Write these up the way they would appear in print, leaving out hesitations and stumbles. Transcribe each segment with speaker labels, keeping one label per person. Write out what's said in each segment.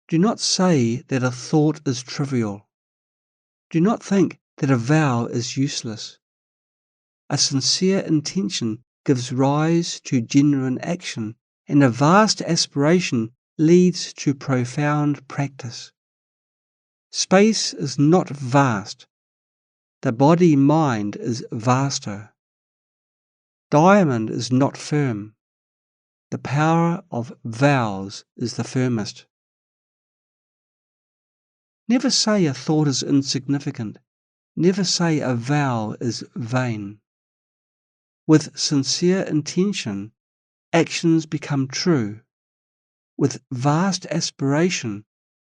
Speaker 1: Do not say that a thought is trivial. Do not think that a vow is useless. A sincere intention gives rise to genuine action, and a vast aspiration leads to profound practice. Space is not vast. The body-mind is vaster. Diamond is not firm. The power of vows is the firmest. Never say a thought is insignificant. Never say a vow is vain. With sincere intention, actions become true. With vast aspiration,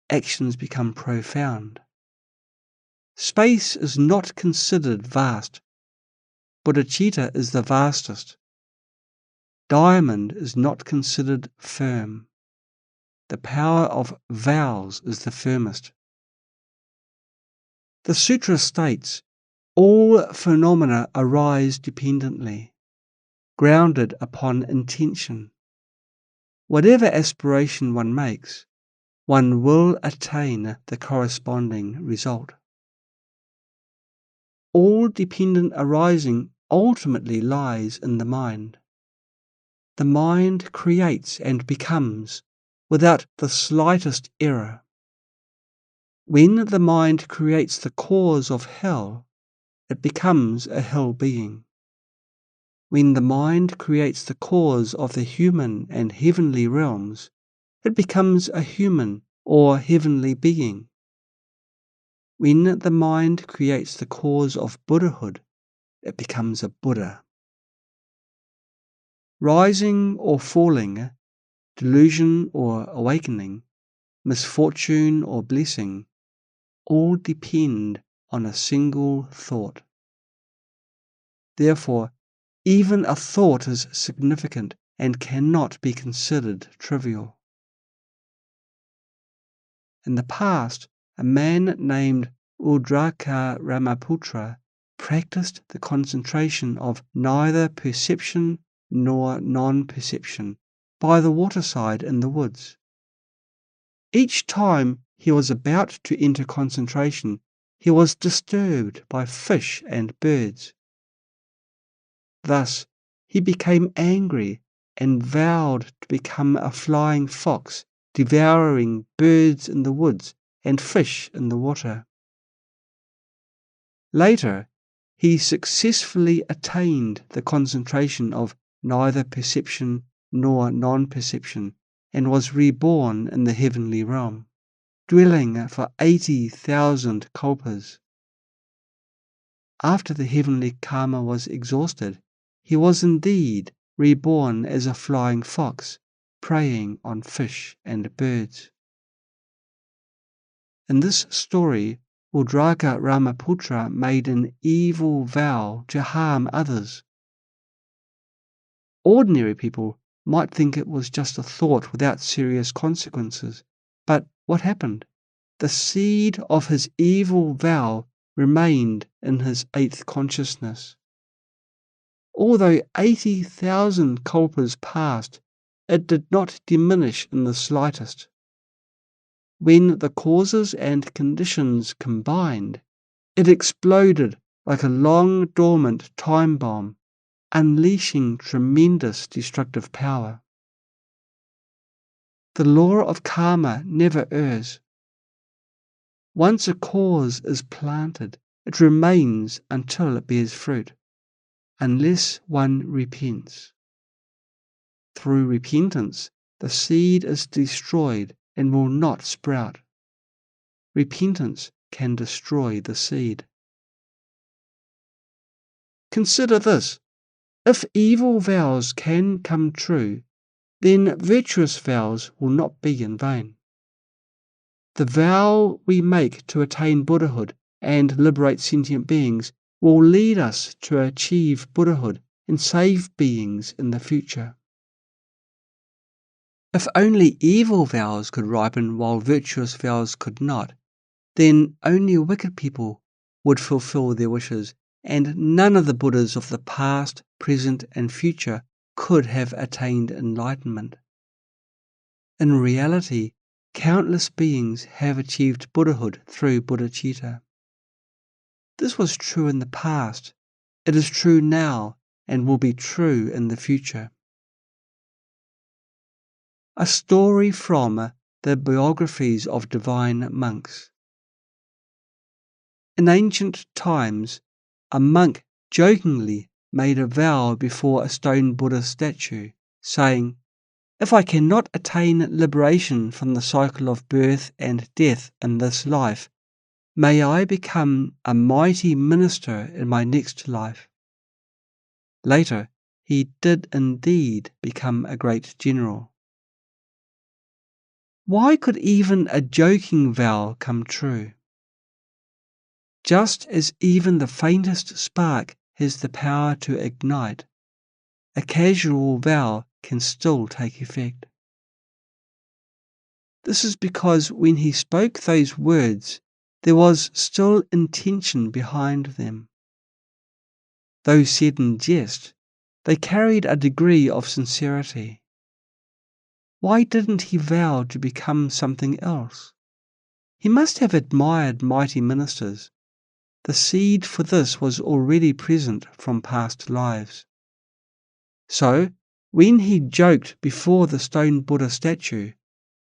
Speaker 1: actions become profound. Space is not considered vast. Bodhichitta is the vastest. Diamond is not considered firm. The power of vows is the firmest. The Sutra states, all phenomena arise dependently, grounded upon intention. Whatever aspiration one makes, one will attain the corresponding result. All dependent arising ultimately lies in the mind. The mind creates and becomes without the slightest error. When the mind creates the cause of hell, it becomes a hell being. When the mind creates the cause of the human and heavenly realms, it becomes a human or heavenly being. When the mind creates the cause of Buddhahood, it becomes a Buddha. Rising or falling, delusion or awakening, misfortune or blessing, all depend on a single thought. Therefore, even a thought is significant and cannot be considered trivial. In the past, a man named Udraka Ramaputra practiced the concentration of neither perception nor non-perception by the waterside in the woods. Each time he was about to enter concentration, he was disturbed by fish and birds. Thus, he became angry and vowed to become a flying fox, devouring birds in the woods and fish in the water. Later, he successfully attained the concentration of neither perception nor non-perception and was reborn in the heavenly realm, dwelling for 80,000 kalpas. After the heavenly karma was exhausted, he was indeed reborn as a flying fox, preying on fish and birds. In this story, Udraka Ramaputra made an evil vow to harm others. Ordinary people might think it was just a thought without serious consequences, but what happened? The seed of his evil vow remained in his eighth consciousness. Although 80,000 kalpas passed, it did not diminish in the slightest. When the causes and conditions combined, it exploded like a long-dormant time bomb, unleashing tremendous destructive power. The law of karma never errs. Once a cause is planted, it remains until it bears fruit, unless one repents. Through repentance, the seed is destroyed and will not sprout. Repentance can destroy the seed. Consider this. If evil vows can come true, then virtuous vows will not be in vain. The vow we make to attain Buddhahood and liberate sentient beings will lead us to achieve Buddhahood and save beings in the future. If only evil vows could ripen while virtuous vows could not, then only wicked people would fulfill their wishes, and none of the Buddhas of the past, present, and future could have attained enlightenment. In reality, countless beings have achieved Buddhahood through Bodhichitta. This was true in the past, it is true now, and will be true in the future. A story from the biographies of divine monks. In ancient times, a monk jokingly made a vow before a stone Buddha statue, saying, "If I cannot attain liberation from the cycle of birth and death in this life, may I become a mighty minister in my next life." Later, he did indeed become a great general. Why could even a joking vow come true? Just as even the faintest spark has the power to ignite, a casual vow can still take effect. This is because when he spoke those words, there was still intention behind them. Though said in jest, they carried a degree of sincerity. Why didn't he vow to become something else? He must have admired mighty ministers. The seed for this was already present from past lives. So, when he joked before the stone Buddha statue,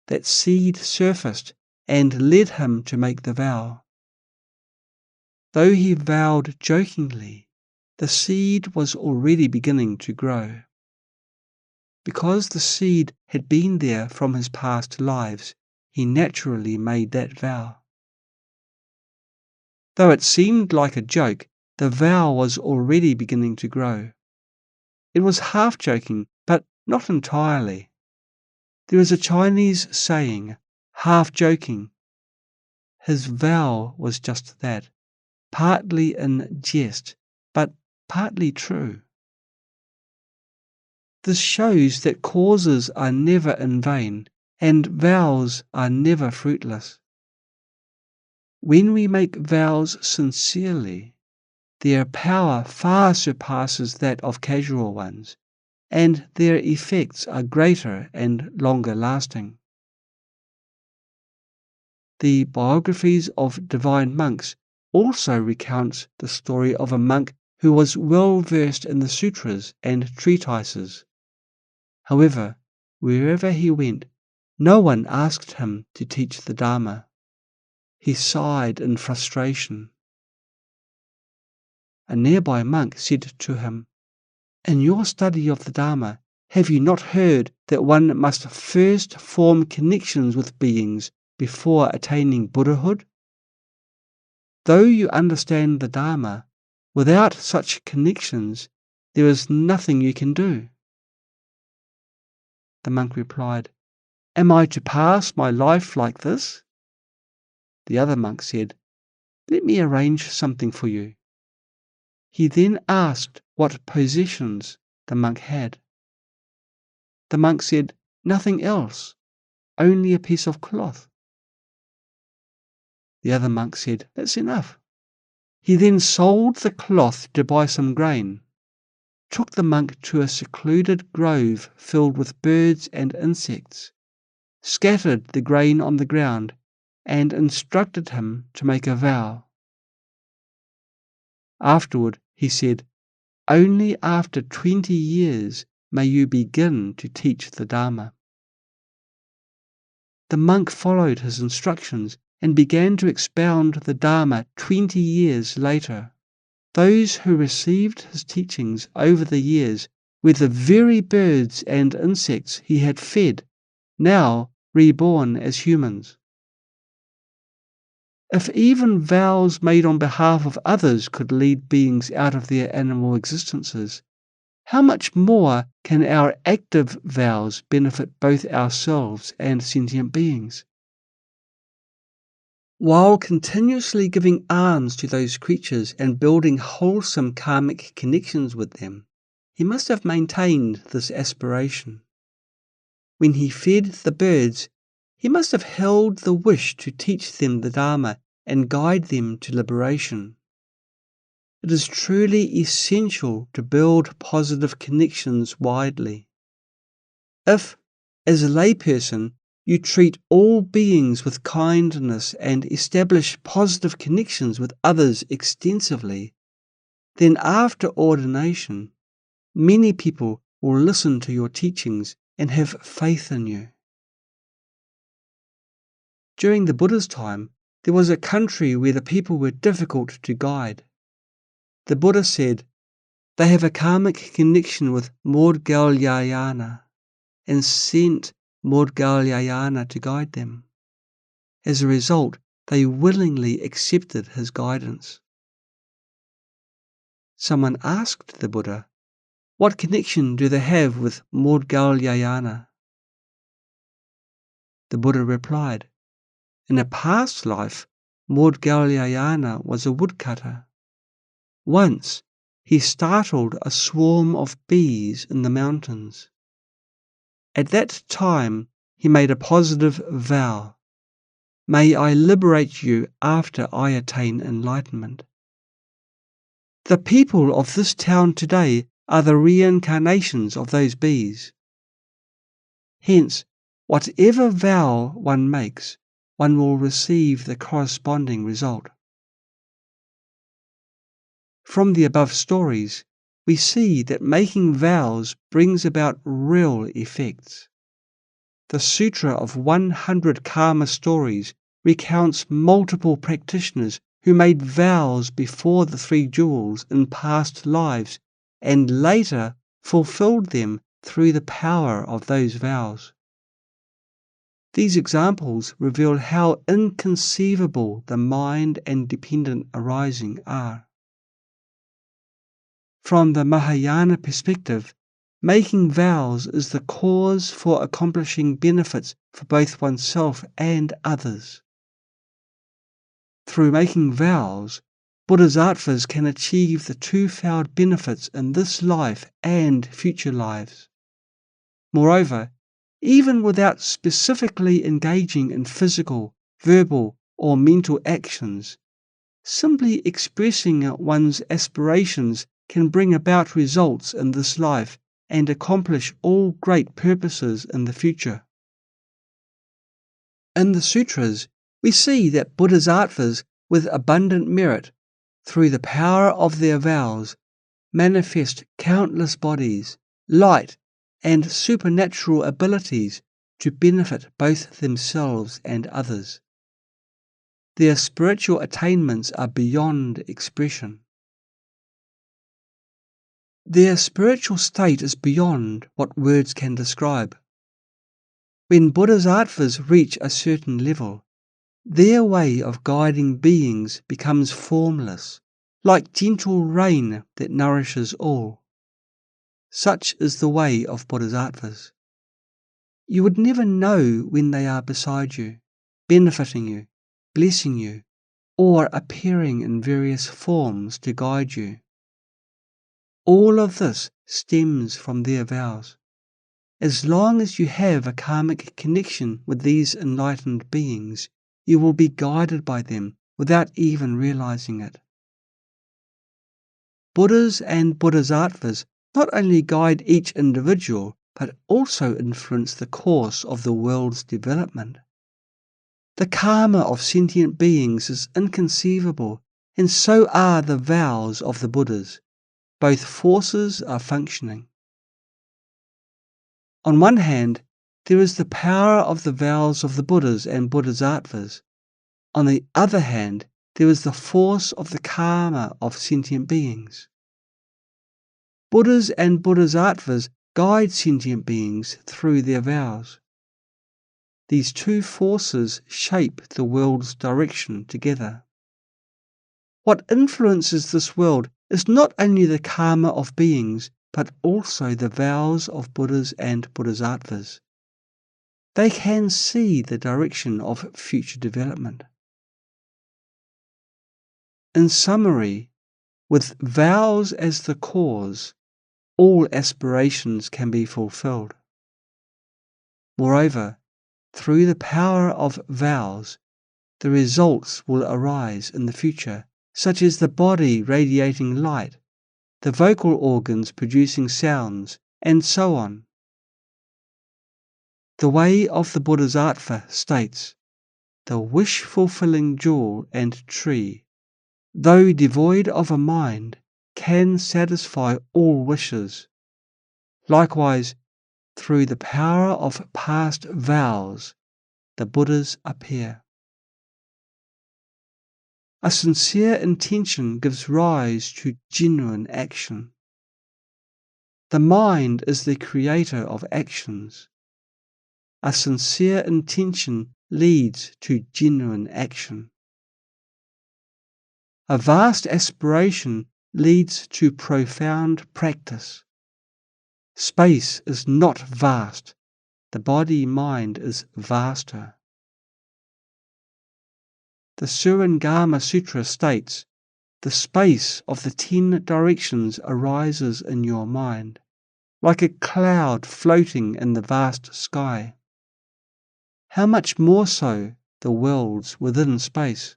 Speaker 1: that seed surfaced and led him to make the vow. Though he vowed jokingly, the seed was already beginning to grow. Because the seed had been there from his past lives, he naturally made that vow. Though it seemed like a joke, the vow was already beginning to grow. It was half joking, but not entirely. There is a Chinese saying, half joking. His vow was just that, partly in jest, but partly true. This shows that causes are never in vain, and vows are never fruitless. When we make vows sincerely, their power far surpasses that of casual ones, and their effects are greater and longer lasting. The biographies of divine monks also recounts the story of a monk who was well versed in the sutras and treatises. However, wherever he went, no one asked him to teach the Dharma. He sighed in frustration. A nearby monk said to him, "In your study of the Dharma, have you not heard that one must first form connections with beings before attaining Buddhahood? Though you understand the Dharma, without such connections, there is nothing you can do." The monk replied, "Am I to pass my life like this?" The other monk said, "Let me arrange something for you." He then asked what possessions the monk had. The monk said, "Nothing else, only a piece of cloth." The other monk said, "That's enough." He then sold the cloth to buy some grain, took the monk to a secluded grove filled with birds and insects, scattered the grain on the ground, and instructed him to make a vow. Afterward, he said, "Only after 20 years may you begin to teach the Dharma." The monk followed his instructions and began to expound the Dharma 20 years later. Those who received his teachings over the years were the very birds and insects he had fed, now reborn as humans. If even vows made on behalf of others could lead beings out of their animal existences, how much more can our active vows benefit both ourselves and sentient beings? While continuously giving alms to those creatures and building wholesome karmic connections with them, he must have maintained this aspiration. When he fed the birds, he must have held the wish to teach them the Dharma and guide them to liberation. It is truly essential to build positive connections widely. If, as a layperson, you treat all beings with kindness and establish positive connections with others extensively, then after ordination, many people will listen to your teachings and have faith in you. During the Buddha's time, there was a country where the people were difficult to guide. The Buddha said, "They have a karmic connection with Maudgalyayana," and sent Maudgalyayana to guide them. As a result, they willingly accepted his guidance. Someone asked the Buddha, "What connection do they have with Maudgalyayana?" The Buddha replied, "In a past life, Maudgalyayana was a woodcutter. Once, he startled a swarm of bees in the mountains. At that time, he made a positive vow. May I liberate you after I attain enlightenment. The people of this town today are the reincarnations of those bees. Hence, whatever vow one makes, one will receive the corresponding result." From the above stories, we see that making vows brings about real effects. The Sutra of 100 Karma Stories recounts multiple practitioners who made vows before the three jewels in past lives and later fulfilled them through the power of those vows. These examples reveal how inconceivable the mind and dependent arising are. From the Mahayana perspective, making vows is the cause for accomplishing benefits for both oneself and others. Through making vows, Bodhisattvas can achieve the twofold benefits in this life and future lives. Moreover, even without specifically engaging in physical, verbal, or mental actions, simply expressing one's aspirations can bring about results in this life and accomplish all great purposes in the future. In the sutras, we see that Bodhisattvas with abundant merit, through the power of their vows, manifest countless bodies, light, and supernatural abilities to benefit both themselves and others. Their spiritual attainments are beyond expression. Their spiritual state is beyond what words can describe. When Bodhisattvas reach a certain level, their way of guiding beings becomes formless, like gentle rain that nourishes all. Such is the way of Bodhisattvas. You would never know when they are beside you, benefiting you, blessing you, or appearing in various forms to guide you. All of this stems from their vows. As long as you have a karmic connection with these enlightened beings, you will be guided by them without even realizing it. Buddhas and Bodhisattvas not only guide each individual, but also influence the course of the world's development. The karma of sentient beings is inconceivable, and so are the vows of the Buddhas. Both forces are functioning. On one hand, there is the power of the vows of the Buddhas and Bodhisattvas. On the other hand, there is the force of the karma of sentient beings. Buddhas and Bodhisattvas guide sentient beings through their vows. These two forces shape the world's direction together. What influences this world is not only the karma of beings, but also the vows of Buddhas and Bodhisattvas. They can see the direction of future development. In summary, with vows as the cause, all aspirations can be fulfilled. Moreover, through the power of vows, the results will arise in the future, such as the body radiating light, the vocal organs producing sounds, and so on. The Way of the Bodhisattva states, the wish-fulfilling jewel and tree, though devoid of a mind, can satisfy all wishes. Likewise, through the power of past vows, the Buddhas appear. A sincere intention gives rise to genuine action. The mind is the creator of actions. A sincere intention leads to genuine action. A vast aspiration leads to profound practice. Space is not vast. The body-mind is vaster. The Surangama Sutra states, the space of the 10 directions arises in your mind, like a cloud floating in the vast sky. How much more so the worlds within space?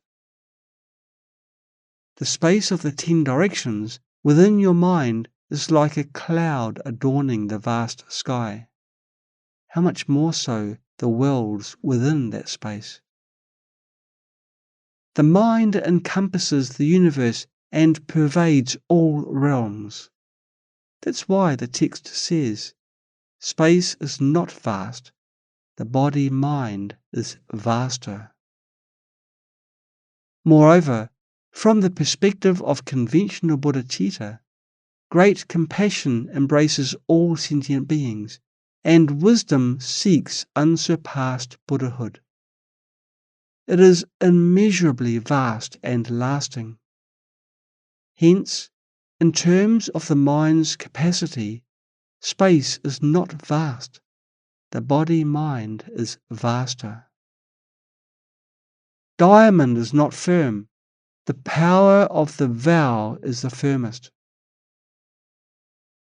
Speaker 1: The space of the 10 directions within your mind is like a cloud adorning the vast sky. How much more so the worlds within that space? The mind encompasses the universe and pervades all realms. That's why the text says, space is not vast, the body-mind is vaster. Moreover, from the perspective of conventional bodhicitta, great compassion embraces all sentient beings, and wisdom seeks unsurpassed Buddhahood. It is immeasurably vast and lasting. Hence, in terms of the mind's capacity, space is not vast. The body-mind is vaster. Diamond is not firm. The power of the vow is the firmest.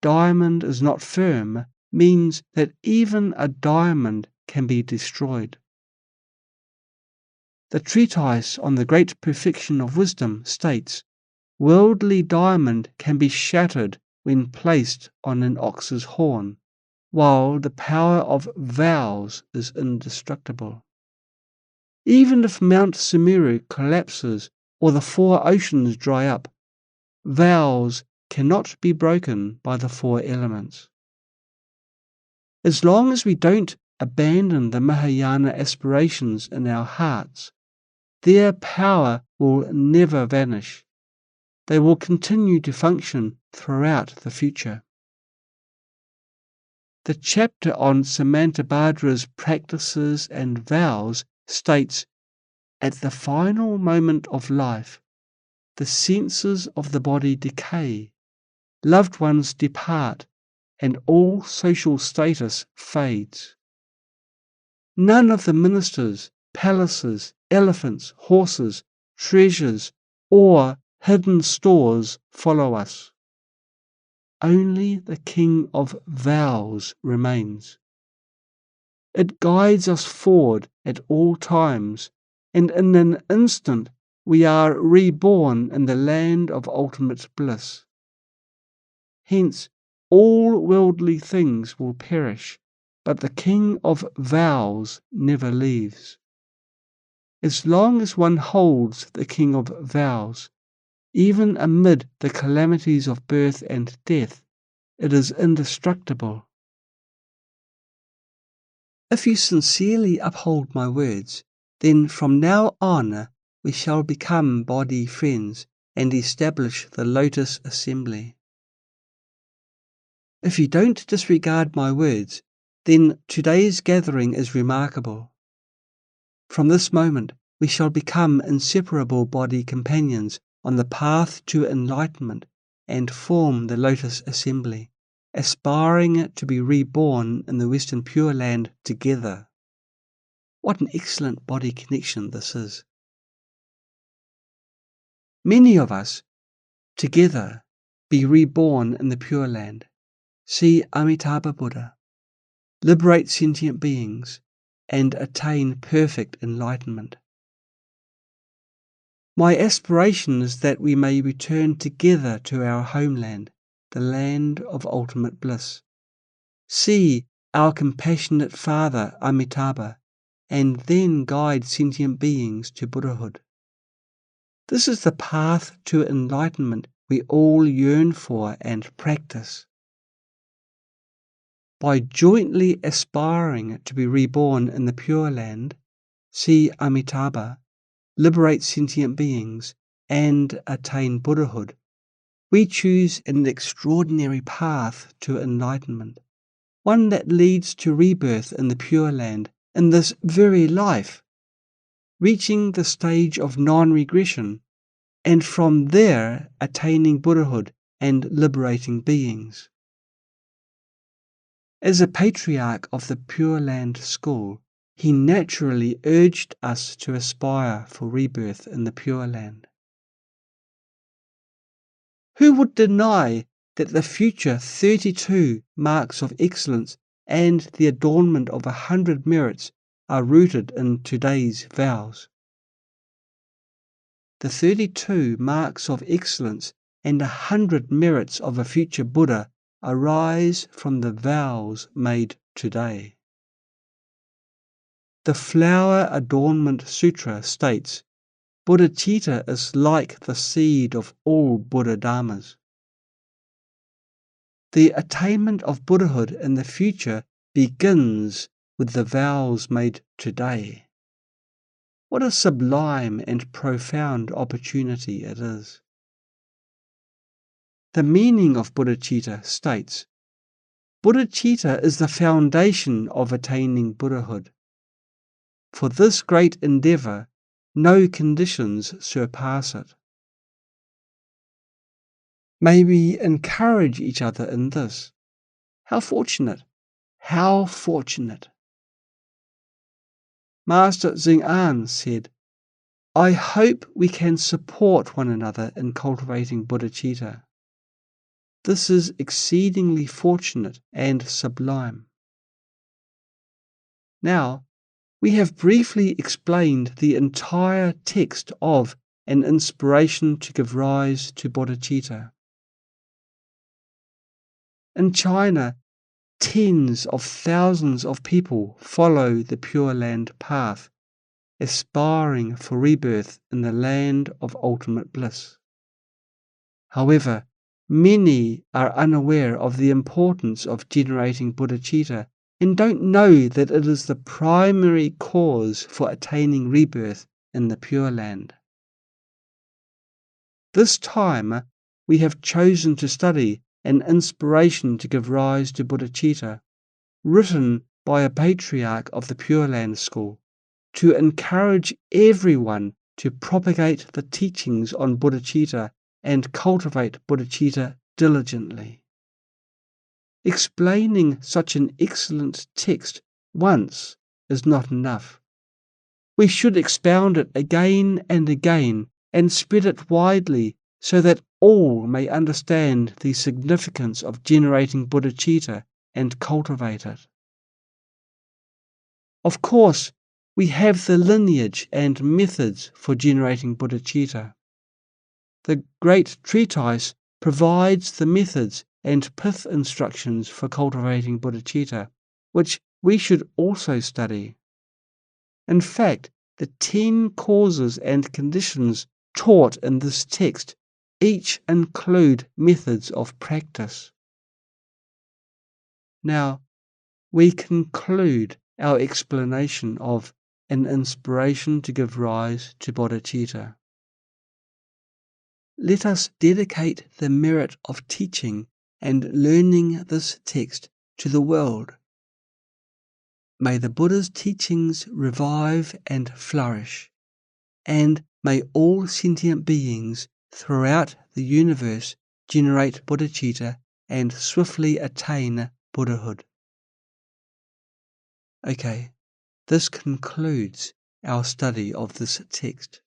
Speaker 1: Diamond is not firm means that even a diamond can be destroyed. The treatise on the great perfection of wisdom states, worldly diamond can be shattered when placed on an ox's horn, while the power of vows is indestructible. Even if Mount Sumeru collapses or the 4 oceans dry up, vows cannot be broken by the 4 elements. As long as we don't abandon the Mahayana aspirations in our hearts, their power will never vanish. They will continue to function throughout the future. The chapter on Samantabhadra's practices and vows states, at the final moment of life, the senses of the body decay, loved ones depart, and all social status fades. None of the ministers, palaces, elephants, horses, treasures, or hidden stores follow us. Only the King of Vows remains. It guides us forward at all times, and in an instant we are reborn in the land of ultimate bliss. Hence, all worldly things will perish, but the King of Vows never leaves. As long as one holds the King of Vows, even amid the calamities of birth and death, it is indestructible. If you sincerely uphold my words, then from now on we shall become body friends and establish the Lotus Assembly. If you don't disregard my words, then today's gathering is remarkable. From this moment we shall become inseparable body companions on the path to enlightenment and form the Lotus Assembly, aspiring to be reborn in the Western Pure Land together. What an excellent body connection this is. Many of us, together, be reborn in the Pure Land, see Amitabha Buddha, liberate sentient beings, and attain perfect enlightenment. My aspiration is that we may return together to our homeland, the land of ultimate bliss. See our compassionate Father Amitabha, and then guide sentient beings to Buddhahood. This is the path to enlightenment we all yearn for and practice. By jointly aspiring to be reborn in the Pure Land, see Amitabha, liberate sentient beings, and attain Buddhahood, we choose an extraordinary path to enlightenment, one that leads to rebirth in the Pure Land in this very life, reaching the stage of non-regression, and from there attaining Buddhahood and liberating beings. As a patriarch of the Pure Land school, he naturally urged us to aspire for rebirth in the Pure Land. Who would deny that the future 32 marks of excellence and the adornment of 100 merits are rooted in today's vows? The 32 marks of excellence and 100 merits of a future Buddha arise from the vows made today. The Flower Adornment Sutra states, Bodhichitta is like the seed of all Buddha Dharmas. The attainment of Buddhahood in the future begins with the vows made today. What a sublime and profound opportunity it is. The meaning of Bodhichitta states, Bodhichitta is the foundation of attaining Buddhahood. For this great endeavour, no conditions surpass it. May we encourage each other in this. How fortunate! How fortunate! Master Xing'an said, I hope we can support one another in cultivating bodhicitta. This is exceedingly fortunate and sublime. Now, we have briefly explained the entire text of An Inspiration to Give Rise to Bodhicitta. In China, tens of thousands of people follow the Pure Land path, aspiring for rebirth in the land of ultimate bliss. However, many are unaware of the importance of generating bodhicitta and don't know that it is the primary cause for attaining rebirth in the Pure Land. This time, we have chosen to study An Inspiration to Give Rise to Bodhicitta, written by a patriarch of the Pure Land school, to encourage everyone to propagate the teachings on bodhicitta and cultivate bodhicitta diligently. Explaining such an excellent text once is not enough. We should expound it again and again and spread it widely so that all may understand the significance of generating bodhicitta and cultivate it. Of course, we have the lineage and methods for generating bodhicitta. The great treatise provides the methods and pith instructions for cultivating bodhicitta, which we should also study. In fact, the 10 causes and conditions taught in this text each include methods of practice. Now, we conclude our explanation of An Inspiration to Give Rise to Bodhicitta. Let us dedicate the merit of teaching and learning this text to the world. May the Buddha's teachings revive and flourish, and may all sentient beings throughout the universe generate bodhicitta and swiftly attain Buddhahood. Okay, this concludes our study of this text.